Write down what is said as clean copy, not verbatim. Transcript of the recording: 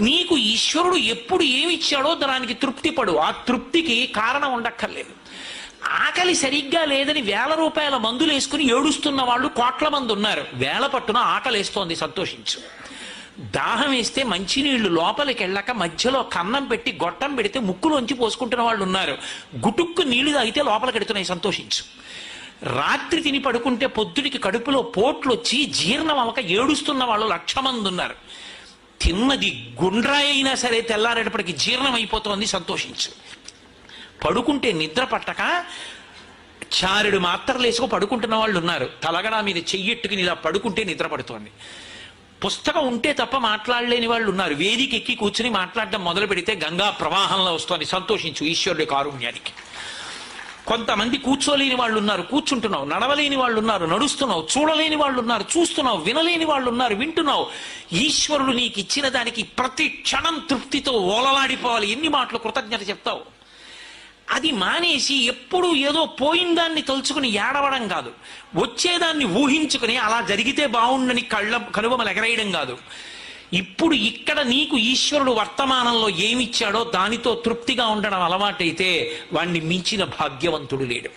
నీకు ఈశ్వరుడు ఎప్పుడు ఏమిచ్చాడో దానికి తృప్తి పడు. ఆ తృప్తికి కారణం ఉండక్కర్లేదు. ఆకలి సరిగ్గా లేదని 1000 రూపాయల మందులు వేసుకుని ఏడుస్తున్న వాళ్ళు కోట్ల మంది ఉన్నారు. వేల పట్టున ఆకలేస్తోంది, సంతోషించు. దాహం వేస్తే మంచినీళ్లు లోపలికి వెళ్ళక మధ్యలో కన్నం పెట్టి గొట్టం పెడితే ముక్కులోంచి పోసుకుంటున్న వాళ్ళు ఉన్నారు. గుటుక్కు నీళ్లు తాగితే లోపలికి ఎడుతున్నాయి, సంతోషించు. రాత్రి తిని పడుకుంటే పొద్దుడికి కడుపులో పోట్లు వచ్చి జీర్ణం అవ్వక ఏడుస్తున్న వాళ్ళు 1,00,000 మంది ఉన్నారు. తిన్నది గుండ్రాయి అయినా సరే తెల్లారేటప్పటికి జీర్ణం అయిపోతోంది, సంతోషించు. పడుకుంటే నిద్ర పట్టక చారెడు మాత్రలు వేసుకు పడుకుంటున్న వాళ్ళు ఉన్నారు. తలగడా మీద చెయ్యెట్టుకుని ఇలా పడుకుంటే నిద్ర పడుతోంది. పుస్తకం ఉంటే తప్ప మాట్లాడలేని వాళ్ళు ఉన్నారు. వేదిక ఎక్కి కూర్చుని మాట్లాడడం మొదలు పెడితే గంగా ప్రవాహంలో వస్తోంది, సంతోషించు ఈశ్వరుడి కారుణ్యానికి. కొంతమంది కూర్చోలేని వాళ్ళు ఉన్నారు, కూర్చుంటున్నావు. నడవలేని వాళ్ళు ఉన్నారు, నడుస్తున్నావు. చూడలేని వాళ్ళు ఉన్నారు, చూస్తున్నావు. వినలేని వాళ్ళు ఉన్నారు, వింటున్నావు. ఈశ్వరుడు నీకు ఇచ్చిన దానికి ప్రతి క్షణం తృప్తితో ఓలలాడిపోవాలి. ఎన్ని మాటలు కృతజ్ఞత చెప్తావు. అది మానేసి ఎప్పుడు ఏదో పోయిందాన్ని తలుచుకుని ఏడవడం కాదు, వచ్చేదాన్ని ఊహించుకుని అలా జరిగితే బాగుండని కనుబొమలు ఎగరేయడం కాదు. ఇప్పుడు ఇక్కడ నీకు ఈశ్వరుడు వర్తమానంలో ఏమిచ్చాడో దానితో తృప్తిగా ఉండడం అలవాటైతే వాణ్ణి మించిన భాగ్యవంతుడు లేడు.